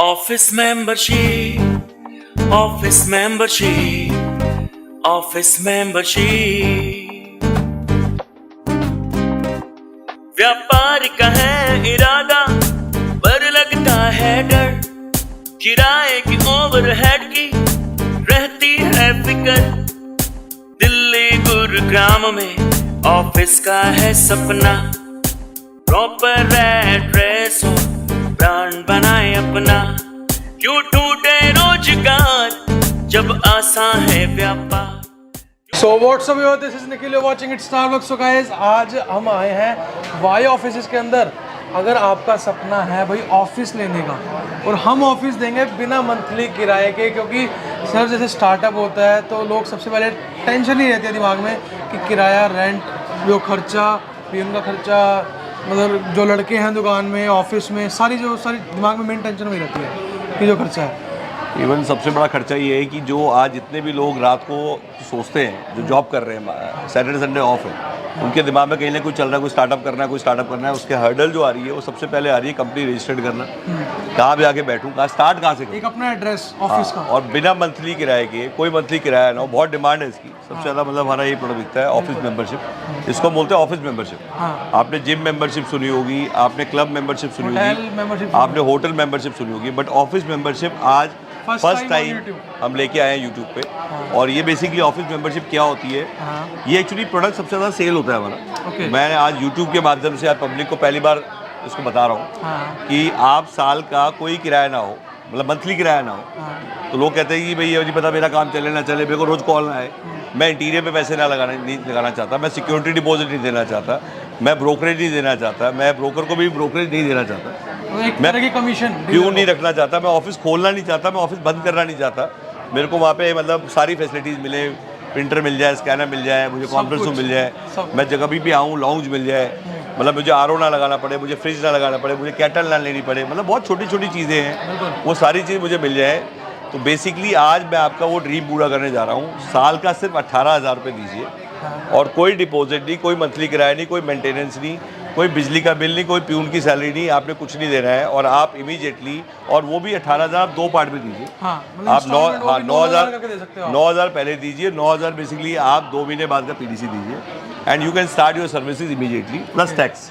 Office membership, office membership, office membership. व्यापार का है इरादा पर लगता है डर, किराए की ओवरहेड की रहती है फिक्र। दिल्ली गुरुग्राम में ऑफिस का है सपना, प्रॉपर एड्रेस हो ब्रांड बनाए अपना। क्यों टूटे रोजगार जब आसान है व्यापार। So what's up yo, this is Nikhil, you're watching it Starbucks। So guys, आज हम आए हैं वाई ऑफिस के अंदर। अगर आपका सपना है भाई ऑफिस लेने का, और हम ऑफिस देंगे बिना मंथली किराए के, क्योंकि सर जैसे स्टार्टअप होता है तो लोग सबसे पहले टेंशन ही रहती है दिमाग में कि किराया, रेंट, जो खर्चा, पीएन का खर्चा, मतलब जो लड़के हैं दुकान में, ऑफिस में, सारी दिमाग में मेन टेंशन वही रहती है कि जो खर्चा है। इवन सबसे बड़ा खर्चा ये है कि जो आज जितने भी लोग रात को सोचते हैं, जो जॉब कर रहे हैं, सैटरडे संडे ऑफ है, उनके दिमाग में कहीं ना कुछ चल रहा है, कोई स्टार्टअप करना है, उसके हर्डल जो आ रही है वो सबसे पहले आ रही है कंपनी रजिस्टर्ड करना। कहाँ पे आके बैठूँ, स्टार्ट कहाँ से करूँ, एक अपना एड्रेस ऑफिस का, और बिना मंथली किराए के, कोई मंथली किराया ना हो। बहुत डिमांड है इसकी, सबसे ज़्यादा मतलब हमारा ये प्रोडक्ट बिकता है ऑफिस मेंबरशिप। इसको बोलते हैं ऑफिस मेंबरशिप। आपने जिम मेंबरशिप सुनी होगी, आपने क्लब मेंबरशिप सुनी होगी, आपने होटल मेंबरशिप सुनी होगी, बट ऑफिस मेंबरशिप आज फर्स्ट टाइम हम लेके आए हैं यूट्यूब पे। और ये बेसिकली ऑफिस मेंबरशिप क्या होती है, ये एक्चुअली प्रोडक्ट सबसे ज़्यादा सेल होता है हमारा। मैं आज यूट्यूब के माध्यम से आज पब्लिक को पहली बार इसको बता रहा हूँ कि आप साल का कोई किराया ना हो, मतलब मंथली किराया ना हो। तो लोग कहते हैं कि भाई ये नहीं पता मेरा काम चले ना चले, मेरे को रोज़ कॉल ना आए, मैं इंटीरियर पे पैसे नहीं लगाना चाहता, मैं सिक्योरिटी डिपॉजिट नहीं देना चाहता, मैं ब्रोकरेज नहीं देना चाहता, मैं ब्रोकर को भी ब्रोकरेज नहीं देना चाहता, मैं कमीशन क्यों नहीं रखना चाहता, मैं ऑफिस खोलना नहीं चाहता, मैं ऑफिस बंद करना नहीं चाहता। मेरे को वहाँ पे मतलब सारी फैसिलिटीज़ मिले, प्रिंटर मिल जाए, स्कैनर मिल जाए, मुझे कॉन्फ्रेंस रूम मिल जाए, मैं जगह भी आऊँ लाउंज मिल जाए, मतलब मुझे आरओ ना लगाना पड़े, मुझे फ्रिज ना लगाना पड़े, मुझे कैटल ना लेनी पड़े, मतलब बहुत छोटी छोटी चीज़ें हैं, वो सारी चीज़ मुझे मिल जाए। तो बेसिकली आज मैं आपका वो ड्रीम पूरा करने जा रहा हूँ। साल का सिर्फ 18,000 रुपये दीजिए, और कोई डिपॉजिट नहीं, कोई मंथली किराया नहीं, कोई मेंटेनेंस नहीं, कोई बिजली का बिल नहीं, कोई प्यून की सैलरी नहीं, आपने कुछ नहीं देना है। और आप इमीडिएटली, और वो भी 18,000 दो पार्ट में दीजिए। आप 9,000 पहले दीजिए, 9,000 बेसिकली आप 2 महीने बाद का पीडीसी दीजिए, and you can start your services immediately plus tax.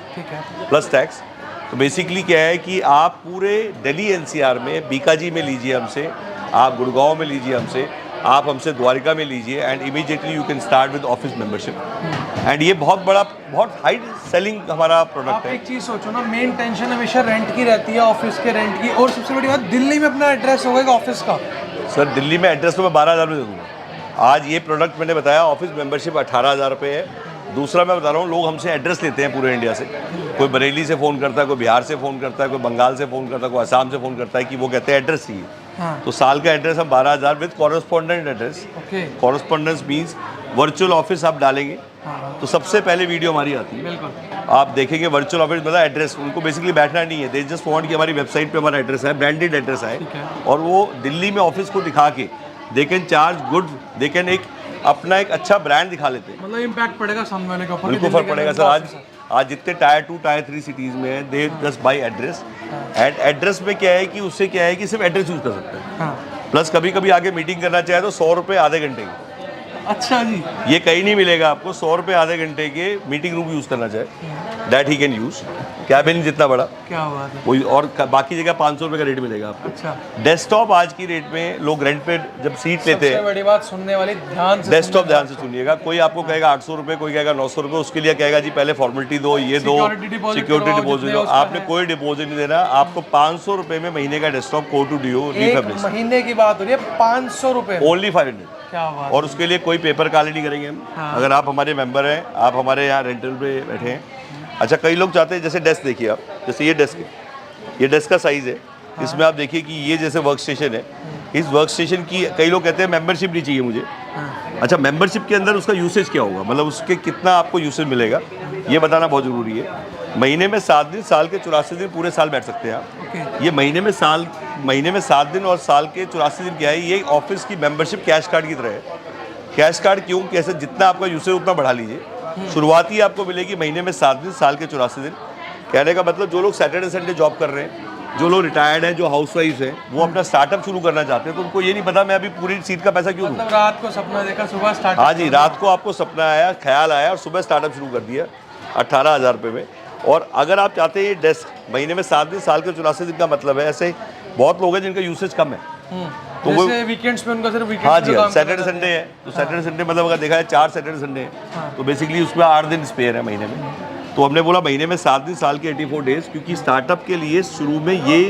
Plus tax तो बेसिकली क्या है कि आप पूरे दिल्ली एनसीआर में बीकाजी में लीजिए हमसे, आप गुड़गांव में लीजिए हमसे, आप हमसे द्वारिका में लीजिए, and immediately you can start with office membership. And ये बहुत बड़ा, बहुत हाई सेलिंग हमारा प्रोडक्ट है। एक चीज़ सोचो ना, मेन टेंशन हमेशा रेंट की रहती है, ऑफिस के रेंट की, और सबसे बड़ी बात दिल्ली में अपना एड्रेस होगा ऑफिस का। सर दिल्ली में एड्रेस तो मैं 12,000 में दे दूँगा। आज ये प्रोडक्ट मैंने बताया ऑफिस मेंबरशिप 18,000 रुपये है। दूसरा मैं बता रहा हूँ, लोग हमसे एड्रेस लेते हैं पूरे इंडिया से, कोई बरेली से फ़ोन करता है, कोई बिहार से फ़ोन करता है, कोई बंगाल से फ़ोन करता है, कोई असम से फ़ोन करता है कि वो कहते हैं एड्रेस चाहिए। तो साल का एड्रेस हम 12,000 with correspondent address. Correspondence means virtual office आप डालेंगे तो सबसे पहले वीडियो हमारी आती है। आप देखेंगे वर्चुअल ऑफिस मतलब एड्रेस, उनको बेसिकली बैठना नहीं है, दे जस्ट वांट कि हमारी वेबसाइट पे हमारा एड्रेस है, ब्रांडेड एड्रेस है, और वो दिल्ली में ऑफिस को दिखा के they can charge good, they can एक अपना एक अच्छा ब्रांड दिखा लेते हैं। मतलब इम्पैक्ट पड़ेगा सामने वाले के ऊपर, बिल्कुल फर्क पड़ेगा सर। आज जितने टायर 2 टायर 3 सिटीज़ में है, they just by address. And address में क्या है कि उससे क्या है कि सिर्फ एड्रेस यूज़ कर सकते हैं, प्लस कभी कभी आगे मीटिंग करना चाहे तो 100 रुपये आधे घंटे के। अच्छा जी, ये कहीं नहीं मिलेगा आपको, 100 रुपये आधे घंटे के मीटिंग रूम यूज़ करना चाहे, that he can use. Cabin जितना बड़ा, क्या बात है, वही, और बाकी जगह 500 रुपये का रेट मिलेगा आपको। अच्छा, डेस्कटॉप आज की रेट में लोग रेंट पे जब सीट लेते हैं, सबसे बड़ी बात सुनने वाली, ध्यान से डेस्कटॉप ध्यान से सुनिएगा। कोई आपको कहेगा 800 रुपये, कोई कहेगा 900 रुपये, उसके लिए कहेगा जी पहले फॉर्मेलिटी दो, ये दो, सिक्योरिटी डिपॉजिट दो। आपने कोई डिपॉजिट नहीं देना, आपको 500 रुपये में महीने का डेस्कटॉप को टू ड्यू रिफर्बिश। महीने की बात हो रही है, 500 रुपये, ओनली 500। क्या बात। और उसके लिए कोई पेपर काले नहीं करेंगे हम। अगर आप हमारे मेंबर हैं, आप हमारे यहाँ रेंटल पे बैठे हैं। अच्छा, कई लोग चाहते हैं, जैसे डेस्क देखिए आप, जैसे ये डेस्क है, ये डेस्क का साइज़ है, इसमें आप देखिए कि ये जैसे वर्क स्टेशन है, इस वर्क स्टेशन की कई लोग कहते हैं मेंबरशिप नहीं चाहिए मुझे। अच्छा, मेंबरशिप के अंदर उसका यूसेज क्या होगा, मतलब उसके कितना आपको यूसेज मिलेगा, ये बताना बहुत ज़रूरी है। महीने में 7 दिन, साल के 84 दिन पूरे साल बैठ सकते हैं आप। ये महीने में 7 दिन और साल के 84 दिन क्या है, ये ऑफिस की मेंबरशिप कैश कार्ड की तरह है। कैश कार्ड क्यों, कैसे, जितना आपका यूसेज उतना बढ़ा लीजिए। शुरुआती आपको मिलेगी महीने में 7 दिन, साल के 84 दिन। कहने का मतलब जो लोग सैटरडे संडे जॉब कर रहे हैं जो लोग रिटायर्ड हैं, जो हाउस वाइफ हैं, वो अपना स्टार्टअप शुरू करना चाहते हैं, तो उनको ये नहीं पता मैं अभी पूरी सीट का पैसा क्यों दूं। मतलब रात को सपना देखा, सुबह स्टार्ट। हाँ जी, रात को आपको सपना आया, ख्याल आया और सुबह स्टार्टअप शुरू कर दिया 18,000 रुपये में। और अगर आप चाहते हैं ये डेस्क महीने में 7 दिन, साल के 84 दिन का मतलब है, ऐसे बहुत लोग हैं जिनका यूसेज कम है, तो वो वीकेंड्स पे उनका सिर्फ वीकेंड्स हाँ जी, सैटरडे संडे है, तो सैटरडे संडे मतलब अगर देखा है 4 सैटरडे संडे है, तो बेसिकली उसमें 8 दिन स्पेयर है महीने में। तो हमने बोला महीने में 7 दिन, साल के 84 डेज, क्योंकि स्टार्टअप के लिए शुरू में ये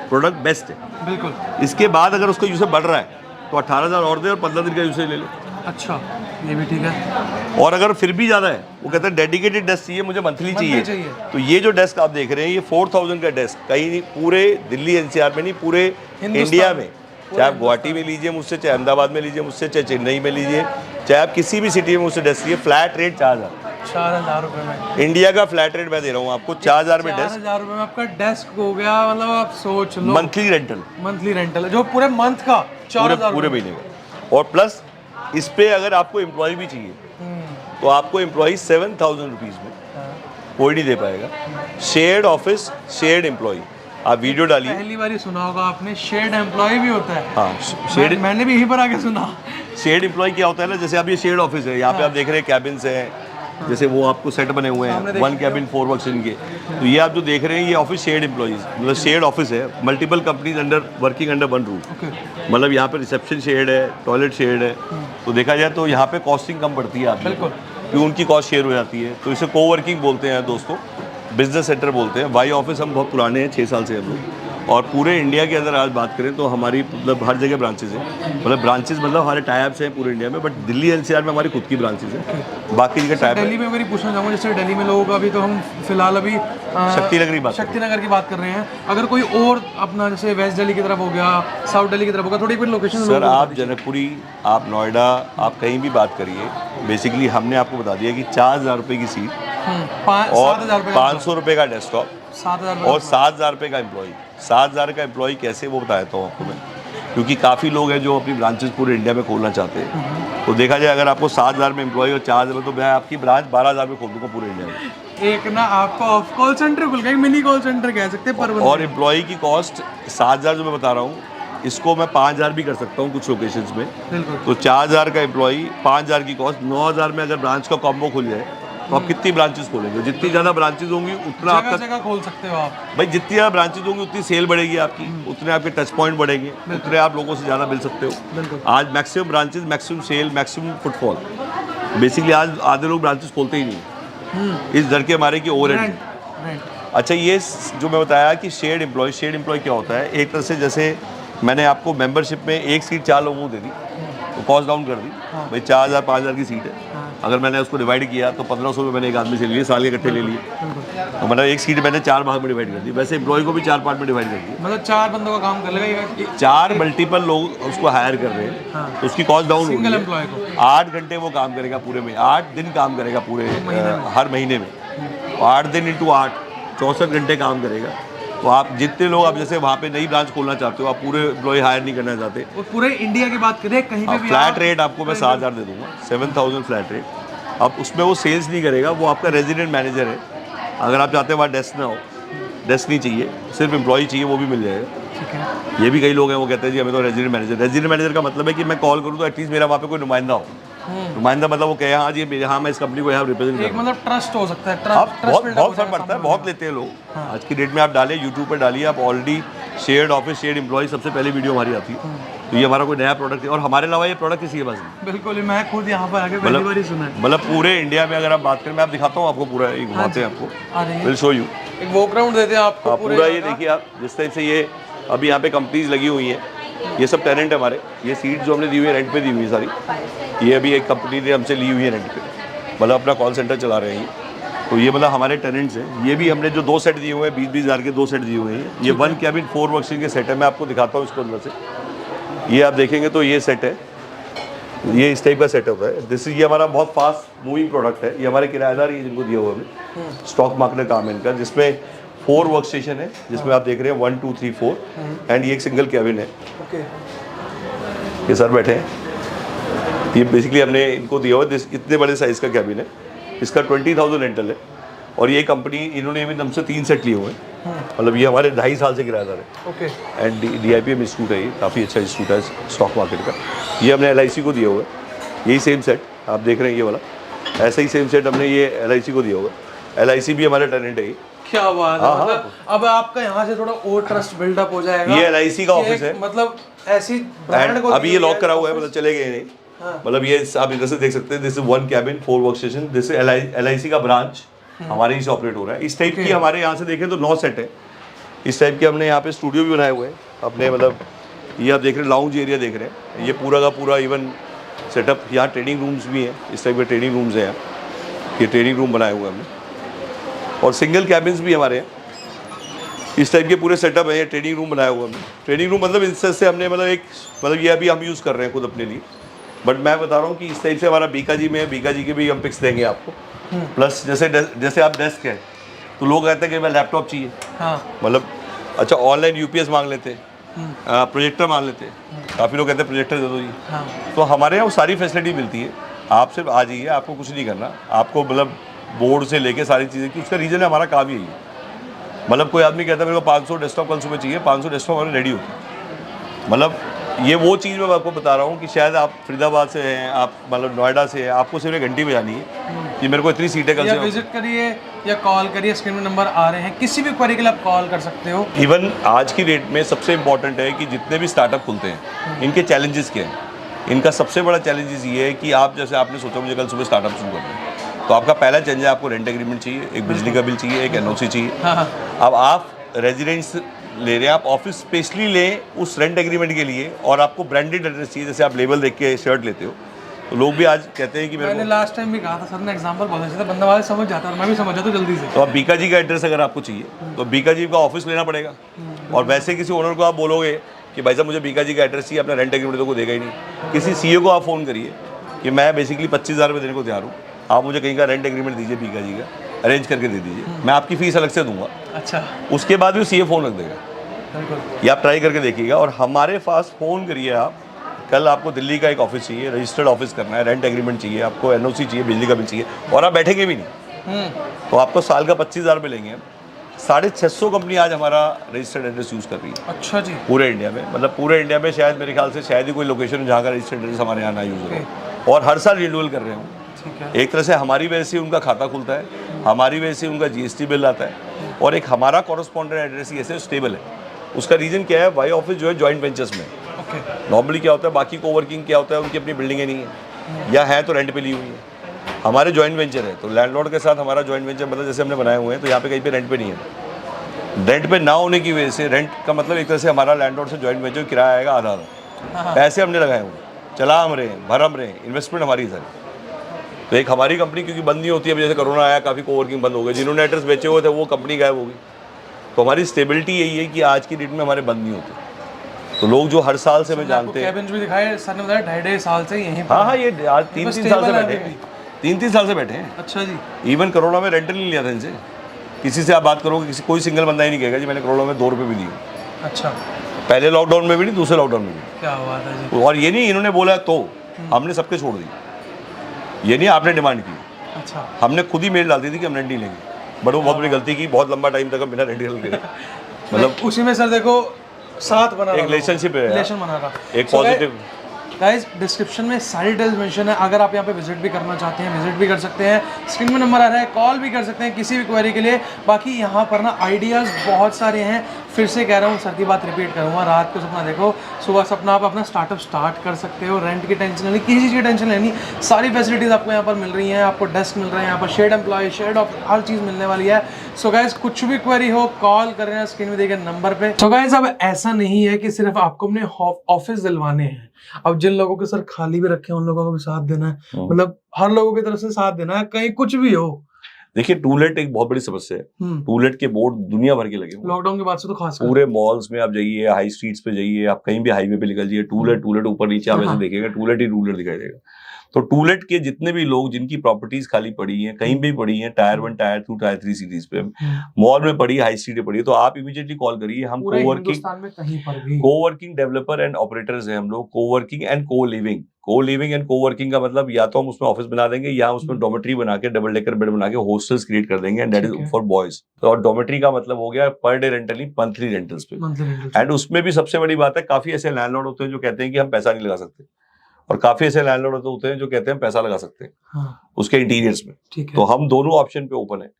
प्रोडक्ट बेस्ट है। बिल्कुल। इसके बाद अगर उसका यूसेज बढ़ रहा है तो 18,000 और दे और 15 दिन का यूसेज ले लो। अच्छा, ये भी ठीक है। और अगर फिर भी ज़्यादा है, वो कहते हैं डेडिकेटेड डेस्क चाहिए, मुझे मंथली चाहिए, तो ये जो डेस्क आप देख रहे हैं, ये 4,000 का डेस्क कहीं नहीं, पूरे दिल्ली एनसीआर में नहीं, पूरे इंडिया में, चाहे आप गुवाहाटी में लीजिए मुझसे, चाहे अहमदाबाद में लीजिए मुझसे, चाहे चेन्नई में लीजिए, चाहे आप किसी भी सिटी में मुझसे डेस्क लीजिए, फ्लैट रेट 4,000 रुपये में। इंडिया का फ्लैट रेट मैं दे रहा हूँ आपको 4,000 में डेस्क। 4,000 रुपये में आपका डेस्क हो गया, मतलब आप सोच लो। मंथली रेंटल, मंथली रेंटल जो पूरे मंथ का 4,000 पूरे महीने का। और प्लस इस पे अगर आपको एम्प्लॉय भी चाहिए तो आपको एम्प्लॉय 7,000 रुपीज़ में कोई नहीं दे पाएगा। शेयर्ड ऑफिस, शेयर्ड एम्प्लॉय, आप वीडियो डालिए। पहली बार ही सुना होगा आपने, शेयर्ड एम्प्लॉय भी होता है। हाँ, शेयर्ड, मैंने भी यहीं पर आके सुना। शेयर्ड एम्प्लॉय क्या होता है ना, जैसे अब ये शेयर्ड ऑफिस है, यहाँ पे आप देख रहे हैं कैबिन्स हैं, जैसे वो आपको सेट बने हुए हैं 1 कैबिन 4 वर्कस्टेशन के, तो ये आप जो देख रहे हैं ये ऑफिस शेयर्ड एम्प्लॉइज, मतलब शेयर्ड ऑफिस है, multiple companies under working under one roof. मतलब यहाँ पे रिसेप्शन शेयर्ड है, टॉयलेट शेयर्ड है, तो देखा जाए तो यहाँ पे कॉस्टिंग कम पड़ती है आपको, क्योंकि उनकी कॉस्ट शेयर हो जाती है, तो इसे कोवर्किंग बोलते हैं दोस्तों, बिजनेस सेंटर बोलते हैं। वाई ऑफिस हम बहुत पुराने हैं, 6 साल से हम लोग, और पूरे इंडिया के अंदर आज बात करें तो हमारी मतलब हर जगह ब्रांचेज हैं, मतलब ब्रांचेज मतलब हमारे टाइप्स हैं पूरे इंडिया में, बट दिल्ली एनसीआर में हमारी खुद की ब्रांचेज हैं, बाकी जगह टाइप। दिल्ली में अगर पूछना चाहूँगा, जैसे दिल्ली में लोगों का अभी तो हम फिलहाल अभी शक्तिनगर की बात कर रहे हैं, अगर कोई और अपना जैसे वेस्ट दिल्ली की तरफ हो गया, साउथ दिल्ली की तरफ होगा, थोड़ी भी लोकेशन। सर आप जनकपुरी, आप नोएडा, आप कहीं भी बात करिए, बेसिकली हमने आपको बता दिया कि 4,000 रुपये की सीट और 500 रुपये का डेस्कटॉप 7,000 और 7,000 रुपये का एम्प्लॉय। 7,000 का एम्प्लॉय कैसे, वो बताता हूँ आपको मैं, क्योंकि काफ़ी लोग हैं जो अपनी ब्रांचेस पूरे इंडिया में खोलना चाहते हैं, तो देखा जाए अगर आपको 7,000 में एम्प्लॉय और 4,000 में, तो मैं आपकी ब्रांच 12,000 में खोल दूँगा पूरे इंडिया में। एक ना आपको कॉल सेंटर खुल गया, मिनी कॉल सेंटर कह सकते हैं पर। और एम्प्लॉय की कॉस्ट 7,000 जो मैं बता रहा हूँ, इसको मैं 5,000 भी कर सकता हूँ कुछ लोकेशंस में, तो 4,000 का एम्प्लॉय, 5,000 की कॉस्ट, 9,000 में अगर ब्रांच का कॉम्बो खुल जाए तो आप कितनी ब्रांचेस खोलेंगे? जितनी ज़्यादा ब्रांचेस होंगी उतना आपका जगह खोल सकते हो आप भाई, जितनी ज़्यादा ब्रांचेस होंगी उतनी सेल बढ़ेगी आपकी, उतने आपके टच पॉइंट बढ़ेंगे, उतने आप लोगों से ज़्यादा मिल सकते हो। आज maximum branches, maximum sale, maximum footfall, basically आज आधे लोग ब्रांचेस खोलते ही नहीं, इस डर के हमारे की ओवर हेड। अच्छा, ये जो मैं बताया कि शेयर्ड एम्प्लॉय क्या होता है, एक तरह से जैसे मैंने आपको मेंबरशिप में एक सीट 4 लोगों को दे दी, तो कॉस्ट डाउन कर दी, भाई 4,000 5,000 की सीट है, अगर मैंने उसको डिवाइड किया तो 1,500 रुपये मैंने एक आदमी से लिए, साल के इकट्ठे ले लिए, तो मतलब एक सीट मैंने 4 भाग में डिवाइड कर दी। वैसे एम्प्लॉय को भी 4 पार्ट में डिवाइड कर दिया, मतलब 4 बंदों का काम कर लेगा, 4 मल्टीपल लोग उसको हायर कर रहे हैं, तो उसकी कॉस्ट डाउन हो गई है। 8 घंटे वो काम करेगा पूरे में, 8 दिन काम करेगा पूरे हर महीने में, 8 दिन इंटू 8 64 घंटे काम करेगा। तो आप जितने लोग, आप जैसे वहाँ पे नई ब्रांच खोलना चाहते हो, आप पूरे एम्प्लॉय हायर नहीं करना चाहते, और पूरे इंडिया की बात करें कहीं पे भी फ्लैट रेट आपको मैं 7,000 दे दूंगा, 7,000 फ्लैट रेट। अब उसमें वो सेल्स नहीं करेगा, वो आपका रेजिडेंट मैनेजर है। अगर आप चाहते हैं वहाँ डेस्क ना हो, डेस्क नहीं चाहिए, सिर्फ एम्प्लॉय चाहिए, वो भी मिल जाएगा। ये भी कई लोग हैं वो कहते हैं जी हमें तो रेजिडेंट मैनेजर का मतलब है कि मैं कॉल करूँ तो एटलीस्ट मेरा वहाँ पे कोई नुमाइंदा हो, नुमाइंदा मतलब वो कहे हाँ जी हाँ मैं इस कंपनी को यहाँ रिप्रेजेंट एक मतलब ट्रस्ट हो सकता है, बहुत फर्क पड़ता है, बहुत लेते हैं लोग। आज की डेट में आप डालें यूट्यूब पर डालिए, आप already shared office, shared employ, सबसे पहले वीडियो हमारी आती है, तो ये हमारा कोई नया प्रोडक्ट है, और हमारे अलावा ये प्रोडक्ट किसी के पास नहीं। बिल्कुल, मैं खुद यहाँ पर आके पहली बार ही सुना है। मतलब पूरे इंडिया में अगर आप बात करें, मैं आप दिखाता हूँ आपको पूरा, एक घुमाते हैं आपको, विल शो यू, एक वॉक राउंड देते हैं आपको पूरा। ये देखिए आप, जिस टाइप से ये अभी यहाँ पे कंपनीज लगी हुई हैं, ये सब टेनेंट है हमारे, ये सीट जो हमने दी हुई है रेंट पे दी हुई है सारी, ये अभी एक कंपनी ने हमसे ली हुई है रेंट पे, मतलब अपना कॉल सेंटर चला रहे हैं ये, तो ये मतलब हमारे टेनेंट्स हैं। ये भी हमने जो 2 सेट दिए हुए हैं, 20-20 हज़ार के 2 सेट दिए हुए हैं, ये 1 कैबिन 4 वर्कस्टेशन के सेट है। मैं आपको दिखाता हूँ इसको अंदर से, ये आप देखेंगे तो ये सेट है, ये इस टाइप का सेटअप है। ये हमारा बहुत फास्ट मूविंग प्रोडक्ट है, ये हमारे किराएदार ही जिनको दिया हुआ है, स्टॉक मार्केट काम है इनका, जिसमें 4 वर्क स्टेशन है, जिसमें आप देख रहे हैं 1 2 3 4, एंड ये एक सिंगल कैबिन है। ये सर बैठे हैं, ये बेसिकली हमने इनको दिया हुआ है, इतने बड़े साइज़ का कैबिन है, इसका 20,000 रेंटल है, और ये कंपनी इन्होंने भी हमसे 3 सेट लिए हुए हैं, मतलब ये हमारे 2.5 साल से किराएदार है। ओके। एंड DIPM इंस्टीट्यूट है, ये काफ़ी अच्छा इंस्टीट्यूट है स्टॉक मार्केट का। ये हमने LIC को दिया हुआ है, यही सेम सेट आप देख रहे हैं ये वाला, ऐसा ही सेम सेट हमने ये LIC को दिया हुआ है। LIC भी हमारे टेनेंट है। क्या बात है, मतलब अब आपका यहाँ से थोड़ा और ट्रस्ट बिल्डअप हो जाएगा। ये LIC का ऑफिस है, मतलब ऐसी ब्रांड को अभी ये लॉक करा हुआ है, मतलब चले गए नहीं। मतलब ये आप इधर से देख सकते हैं, this is 1 cabin 4 work station, this is LIC का ब्रांच हमारे ही से ऑपरेट हो रहा है। इस टाइप की हमारे यहाँ से देखें तो 9 सेट है। इस टाइप के हमने यहाँ पे स्टूडियो भी बनाए हुए हैं अपने, मतलब ये आप देख रहे हैं लाउंज एरिया देख रहे हैं, ये पूरा का पूरा इवन सेटअप। यहाँ ट्रेनिंग रूम्स भी हैं, इस टाइप के ट्रेनिंग रूम्स हैं यहाँ, ये ट्रेनिंग रूम बनाए हुए हैं हमने, और सिंगल कैबिन्स भी हमारे हैं। इस टाइप के पूरे सेटअप है, ये ट्रेनिंग रूम बनाया हुआ हमने। ट्रेनिंग रूम मतलब इस से हमने मतलब एक मतलब ये अभी हम यूज़ कर रहे हैं खुद अपने लिए, बट मैं बता रहा हूँ कि इस टाइप से हमारा बीकाजी में है, बीकाजी के भी हम पिक्स देंगे आपको। प्लस जैसे आप डेस्क है तो लोग कहते हैं कि मैं लैपटॉप चाहिए, मतलब अच्छा ऑनलाइन UPS मांग लेते हैं, प्रोजेक्टर मांग लेते हैं, काफ़ी लोग कहते हैं प्रोजेक्टर दे दो जी। तो हमारे यहाँ वो सारी फैसिलिटी मिलती है। आप सिर्फ आ जाइए, आपको कुछ नहीं करना, आपको मतलब बोर्ड से लेके सारी चीज़ें की, उसका रीज़न है हमारा काम यही है। मतलब कोई आदमी कहता है मेरे को 500 डेस्कटॉप कल सुबह चाहिए, 500 डेस्कटॉप हमारे रेडी होते हैं। मतलब ये वो चीज़ मैं आपको बता रहा हूँ कि शायद आप फरीदाबाद से हैं, आप मतलब नोएडा से हैं, आपको सिर्फ 1 घंटी बजानी है कि मेरे को इतनी सीटें कल से। विजिट करिए या कॉल करिए, स्क्रीन में नंबर आ रहे हैं, किसी भी क्वेरी के लिए आप कॉल कर सकते हो। इवन आज की डेट में सबसे इंपॉर्टेंट है कि जितने भी स्टार्टअप खुलते हैं इनके चैलेंजेस क्या हैं। इनका सबसे बड़ा चैलेंजेस ये है कि आप जैसे आपने सोचा मुझे कल सुबह स्टार्टअप शुरू करना है, तो आपका पहला चेंज है आपको रेंट एग्रीमेंट चाहिए, एक बिजली का बिल चाहिए, एक NOC चाहिए। अब आप रेजिडेंस ले रहे हैं, आप ऑफिस स्पेशली लें उस रेंट एग्रीमेंट के लिए, और आपको ब्रांडेड एड्रेस चाहिए, जैसे आप लेबल देख के शर्ट लेते हो, तो लोग भी आज कहते हैं कि मैंने लास्ट टाइम भी कहा था सर ने, एग्जांपल बहुत अच्छा था, बंदा वाले समझ जाता है और मैं भी समझ जाता हूँ जल्दी से। तो अब बीकाजी का एड्रेस अगर आपको चाहिए तो बीकाजी का ऑफिस लेना पड़ेगा, और वैसे किसी ओनर को आप बोलोगे कि भाई साहब मुझे बीकाजी का एड्रेस चाहिए, अपना रेंट एग्रीमेंट तो को देगा ही नहीं। किसी CEO को आप फ़ोन करिए कि मैं बेसिकली 25,000 रुपये देने को तैयार हूँ, आप मुझे कहीं का रेंट एग्रीमेंट दीजिए बीकाजी का, अरेंज करके दे दीजिए, मैं आपकी फ़ीस अलग से दूंगा। अच्छा, उसके बाद भी CA फ़ोन रख देगा। ये आप ट्राई करके देखिएगा। और हमारे पास फ़ोन करिए आप, कल आपको दिल्ली का एक ऑफिस चाहिए, रजिस्टर्ड ऑफिस करना है, रेंट एग्रीमेंट चाहिए, आपको NOC चाहिए, बिजली का बिल चाहिए, और आप बैठेंगे भी नहीं, तो आपको साल का 25,000 रुपये लेंगे। 650 कंपनी आज हमारा रजिस्टर्ड एड्रेस यूज़ कर रही है। अच्छा जी, पूरे इंडिया में, मतलब पूरे इंडिया में शायद मेरे ख्याल से शायद ही कोई लोकेशन जहाँ का रजिस्टर्ड एड्रेस हमारे यहाँ ना यूज़ हो रहा है, और हर साल रिन्यूअल कर रहे हैं। एक तरह से हमारी वजह से उनका खाता खुलता है, हमारी वजह से उनका GST बिल आता है, और एक हमारा कॉरस्पॉन्डेंट एड्रेस ही ऐसे स्टेबल है। उसका रीज़न क्या है, वाई ऑफिस जो है जॉइंट वेंचर्स में। नॉर्मली क्या होता है, बाकी कोवर्किंग क्या होता है, उनकी अपनी बिल्डिंगें नहीं है या है तो रेंट पे ली हुई है। हमारे जॉइंट वेंचर है, तो लैंडलॉर्ड के साथ हमारा जॉइंट वेंचर मतलब जैसे हमने बनाए हुए हैं, तो यहाँ पे कहीं पे रेंट पे नहीं है। रेंट पे ना होने की वजह से, रेंट का मतलब एक तरह से हमारा लैंडलॉर्ड से जॉइंट वेंचर किराया आएगा आधा आधा, पैसे हमने लगाए हुए, चला हम रहे हैं, भर हम रहे हैं, इन्वेस्टमेंट हमारी सारी। तो एक हमारी कंपनी क्योंकि बंद नहीं होती है, जैसे कोरोना आया काफ़ी कोवर्किंग बंद हो गए, जिन्होंने एड्रेस बेचे हुए थे वो कंपनी गायब हो गई। तो हमारी स्टेबिलिटी यही है कि आज की डेट में हमारे बंद नहीं होते। तो लोग जो हर साल से हमें जानते हैं, कैबिन भी दिखाए सर ने बताया 2.5 साल से यहीं पर। हाँ, ये आज 3-3 साल से बैठे हैं, 3-3 साल से बैठे हैं। अच्छा जी, इवन करोड़ों में रेंटल नहीं लिया था इनसे। किसी से आप बात करोगे, किसी कोई सिंगल बंदा ही नहीं कहेगा जी मैंने करोड़ों में 2 रुपये भी दिए। अच्छा, पहले लॉकडाउन में भी नहीं, दूसरे लॉकडाउन में भी। क्या बात है जी। और ये नहीं इन्होंने बोला तो हमने सबके छोड़ दी, ये नहीं आपने डिमांड की। अच्छा, हमने खुद ही मेल डाल दी थी कि हम रेंट नहीं लेंगे, बट वो बहुत बड़ी गलती की, बहुत लंबा टाइम तक हम बिना रेंट ले मतलब उसी में सर देखो साथ बना एक रिलेशनशिप है, रिलेशन बना रहा, एक पॉजिटिव। गाइस डिस्क्रिप्शन में सारी डिटेल्स मेंशन है, अगर आप यहाँ पे विजिट भी करना चाहते हैं विजिट भी कर सकते हैं, स्क्रीन में नंबर आ रहा है, कॉल भी कर सकते हैं किसी भी क्वेरी के लिए। बाकी यहाँ पर ना आइडियाज़ बहुत सारे हैं, फिर से कह रहा हूँ सर की बात रिपीट करूँगा, रात को सपना देखो, सुबह सपना आप अपना स्टार्टअप स्टार्ट कर सकते हो, रेंट की टेंशन लेनी, किसी चीज़ की टेंशन लेनी, सारी फैसिलिटीज़ आपको यहाँ पर मिल रही हैं, आपको डेस्क मिल रहा है, यहाँ पर शेड एम्प्लॉय, शेड ऑफ हर चीज़ मिलने वाली है। सो गाइस कुछ भी क्वेरी हो कॉल कर रहे हैं स्क्रीन में देखे नंबर पे। सो गाइस अब ऐसा नहीं है कि सिर्फ आपको अपने ऑफिस दिलवाने हैं, अब जिन लोगों के सर खाली भी रखे हैं उन लोगों को भी साथ देना है, मतलब हर लोगों की तरफ से साथ देना है, कहीं कुछ भी हो। देखिए टूलेट एक बहुत बड़ी समस्या है, टूलेट के बोर्ड दुनिया भर के लगे हुए, लॉकडाउन के बाद से तो खास पूरे मॉल्स में आप जाइए, हाई स्ट्रीट्स पे जाइए, आप कहीं भी हाईवे पे निकल जाइए, टूलेट ऊपर नीचे आप ऐसे देखिएगा, टूलेट ही टूलेट दिखाई देगा। तो टूलेट के जितने भी लोग जिनकी प्रॉपर्टीज खाली पड़ी हैं, कहीं भी पड़ी हैं, टायर 1, टायर 2, टायर 3 सिटीज पे, मॉल में पड़ी, हाई स्ट्रीट पे पड़ी है, तो आप इमीडिएटली कॉल करिए। हम कोवर्किंग डेवलपर एंड ऑपरेटर्स हैं हम लोग। कोवर्किंग एंड को-लिविंग एंड कोवर्किंग का मतलब या तो हम उसमें ऑफिस बना देंगे या उसमें डॉर्मेट्री बना के, डबल डेकर बेड बना के हॉस्टल्स क्रिएट कर देंगे, and that is for boys. तो और डॉर्मेट्री का मतलब हो गया पर डे रेंटल नहीं, मंथली रेंटल्स पे। एंड उसमें भी सबसे बड़ी बात है, काफी ऐसे लैंडलॉर्ड होते हैं जो कहते हैं कि हम पैसा नहीं लगा सकते, और काफी ऐसे लैंडलॉर्ड होते हैं जो कहते हैं पैसा लगा सकते हैं उसके इंटीरियर्स में। तो हम दोनों ऑप्शन पे ओपन है।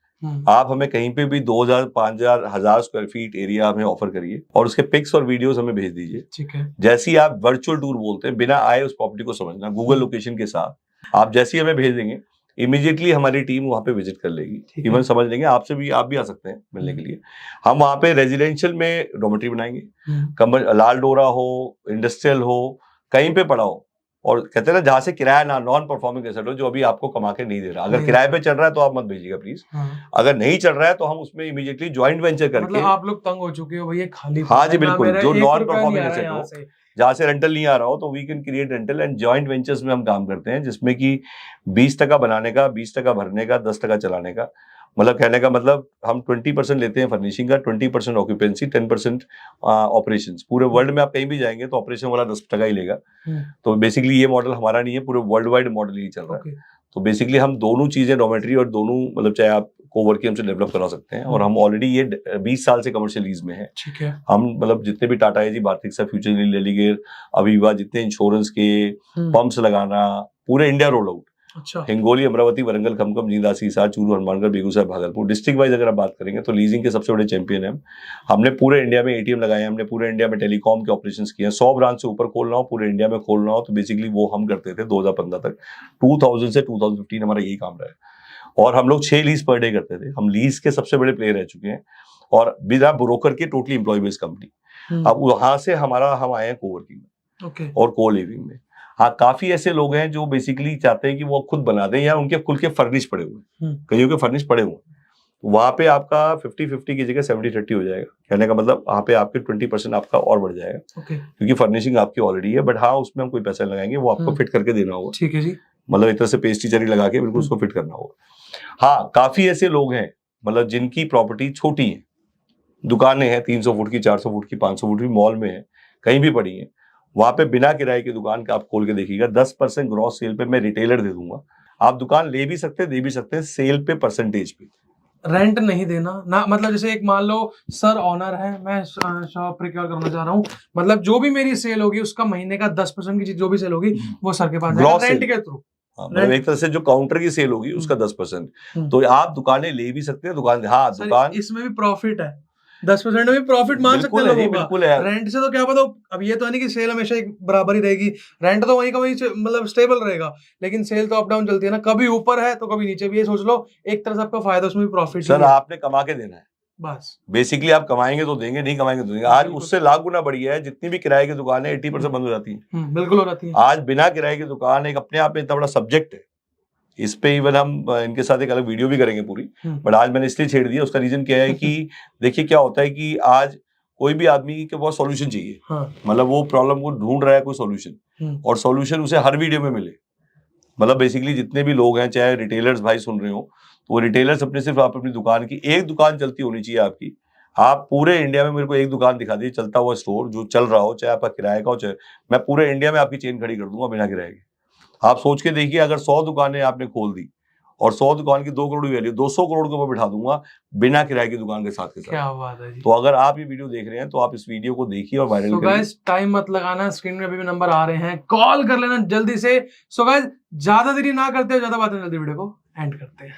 आप हमें कहीं पे भी 2000, 5000, 1000 स्क्वायर फीट एरिया हमें ऑफर करिए और उसके पिक्स और वीडियोस हमें भेज दीजिए। ठीक है। जैसी आप वर्चुअल टूर बोलते हैं, बिना आए उस प्रॉपर्टी को समझना, गूगल लोकेशन के साथ आप जैसी हमें भेज देंगे, इमीडिएटली हमारी टीम वहां पे विजिट कर लेगी, इवन समझ लेंगे। आपसे भी, आप भी आ सकते हैं मिलने के लिए। हम वहां पे रेजिडेंशियल में डॉर्मेट्री बनाएंगे, लाल डोरा हो, इंडस्ट्रियल हो, कहीं पे पड़ा हो, और कहते हैं ना जहां से किराया ना, नॉन परफॉर्मिंग एसेट हो, जो अभी आपको कमा के नहीं दे रहा। अगर किराए पे चल रहा है तो आप मत भेजिएगा प्लीज। अगर नहीं चल रहा है तो हम उसमें इमीडिएटली ज्वाइंट वेंचर करके, मतलब आप लोग तंग हो चुके हो भैया खाली। हाँ जी बिल्कुल, जो नॉन परफॉर्मिंग एसेट हो, जहां से रेंटल नहीं आ रहा हो, तो we can create rental and joint ventures में हम काम करते हैं, जिसमें कि 20% बनाने का, 20% भरने का, 10% चलाने का। मतलब कहने का मतलब हम 20% लेते हैं फर्निशिंग का, 20% ऑक्यूपेंसी, 10% ऑपरेशंस। पूरे वर्ल्ड में आप कहीं भी जाएंगे तो ऑपरेशन वाला 10% ही लेगा। तो बेसिकली ये मॉडल हमारा नहीं है, पूरे वर्ल्ड वाइड मॉडल ही चल रहा है। तो बेसिकली हम दोनों चीजें, डॉर्मेट्री और दोनों, मतलब चाहे आप कोवर्किंग हमसे डेवलप करा सकते हैं, और हम ऑलरेडी ये 20 साल से कमर्शियल लीज में है। ठीक है। हम मतलब जितने भी टाटा एजी, भारतीय फ्यूचर, लेलीगेयर, अवीवा, जितने इंश्योरेंस के पंप्स लगाना, पूरे इंडिया रोल आउट। अच्छा। हिंगोली, अमरावती, वरंगल, खमकम, जींदा, सीसार, चूरू, हनुमानगढ़, बेगूसराय, भागलपुर, डिस्ट्रिक्ट वाइज अगर आप बात करेंगे तो लीजिंग के सबसे बड़े चैंपियन हैं। हमने पूरे इंडिया में एटीएम लगाए हैं, हमने पूरे इंडिया में टेलीकॉम के ऑपरेशंस किए हैं। 100 ब्रांच से ऊपर खोलना हो, पूरे इंडिया में खोलना हो, तो बेसिकली वो हम करते थे 2015 तक। 2000 से 2015 हमारा यही काम रहा है, और हम लोग 6 लीज पर डे करते थे। हम लीज के सबसे बड़े प्लेयर रह चुके हैं, और बिना ब्रोकर के टोटली एम्प्लॉय बेस्ड कंपनी। अब वहां से हम आए हैं कोवर्किंग और को लिविंग में। हाँ, काफी ऐसे लोग हैं जो बेसिकली चाहते हैं कि वो खुद बना दें, या उनके खुद के फर्निश पड़े हुए, कईयों के फर्निश पड़े हुए, तो वहां पे आपका 50-50 की जगह 70-30 हो जाएगा। कहने का मतलब वहां पे आपके 20% आपका और बढ़ जाएगा, क्योंकि फर्निशिंग आपकी ऑलरेडी है। बट हाँ, उसमें हम कोई पैसा लगाएंगे, वो आपको फिट करके देना होगा। ठीक है जी। मतलब एक तरह से पेस्ट्री चेरी लगा के बिल्कुल उसको फिट करना होगा। हाँ, काफी ऐसे लोग हैं मतलब जिनकी प्रॉपर्टी छोटी है, दुकानें हैं 300 फुट की, 400 फुट की, 500 फुट की, मॉल में है, कहीं भी पड़ी है, वहां पे बिना किराए की दुकान का आप खोल के देखिएगा, 10% ग्रॉस सेल पे मैं रिटेलर दे दूंगा। आप दुकान ले भी सकते हैं, दे भी सकते हैं, सेल पे परसेंटेज पे। रेंट नहीं देना ना, मतलब जैसे एक मान लो सर ऑनर है, मैं शॉप प्रिक्योर करना चाह रहा हूँ, मतलब जो भी मेरी सेल होगी उसका महीने का 10% की चीज जो भी सेल होगी वो सर के पास जाएगा रेंट के थ्रू। मतलब एक तरह से जो काउंटर की सेल होगी उसका 10%। तो आप दुकानें ले भी सकते हैं, दुकान इसमें भी प्रॉफिट है, 10% में प्रॉफिट मान सकते हैं लोगों का। बिल्कुल है। रेंट से तो क्या पता, अब ये तो है नहीं कि सेल हमेशा एक बराबर ही रहेगी, रेंट तो वहीं का वहीं मतलब स्टेबल रहेगा, लेकिन सेल तो अप डाउन चलती है ना, कभी ऊपर है तो कभी नीचे भी है। सोच लो एक तरह से आपका फायदा, उसमें भी प्रॉफिट। सर आपने कमा के देना है बस, बेसिकली आप कमाएंगे तो देंगे, नहीं कमाएंगे तो देंगे। आज उससे लाख गुना बढ़िया है, जितनी भी किराए की दुकान है 80% बंद हो जाती है। बिल्कुल हो जाती है। आज बिना किराए की दुकान एक अपने आप में इतना बड़ा सब्जेक्ट है, इस पे इवन हम इनके साथ एक अलग वीडियो भी करेंगे पूरी, बट आज मैंने इसलिए छेड़ दिया। उसका रीजन क्या है कि देखिए क्या होता है कि आज कोई भी आदमी के पास सॉल्यूशन चाहिए। मतलब वो प्रॉब्लम को ढूंढ रहा है कोई सॉल्यूशन, और सॉल्यूशन उसे हर वीडियो में मिले। मतलब बेसिकली जितने भी लोग हैं, चाहे रिटेलर्स भाई सुन रहे हो, तो वो रिटेलर्स अपने सिर्फ आप अपनी दुकान की एक दुकान चलती होनी चाहिए आपकी। आप पूरे इंडिया में मेरे को एक दुकान दिखा दीजिए चलता हुआ स्टोर जो चल रहा हो, चाहे आपका किराए का हो, चाहे मैं पूरे इंडिया में आपकी चेन खड़ी कर दूंगा बिना किराए के। आप सोच के देखिए, अगर 100 दुकानें आपने खोल दी और 100 दुकान की 2 करोड़ की वैल्यू, 200 करोड़ को मैं बिठा दूंगा बिना किराए की दुकान के साथ के साथ। क्या बात है जी। तो अगर आप ये वीडियो देख रहे हैं तो आप इस वीडियो को देखिए और वायरल करिए। गाइस टाइम मत लगाना, स्क्रीन में अभी भी नंबर आ रहे हैं, कॉल कर लेना जल्दी से। सो गाइस ज्यादा देरी ना करते हो, ज्यादा बातें, जल्दी वीडियो को एंड करते हैं।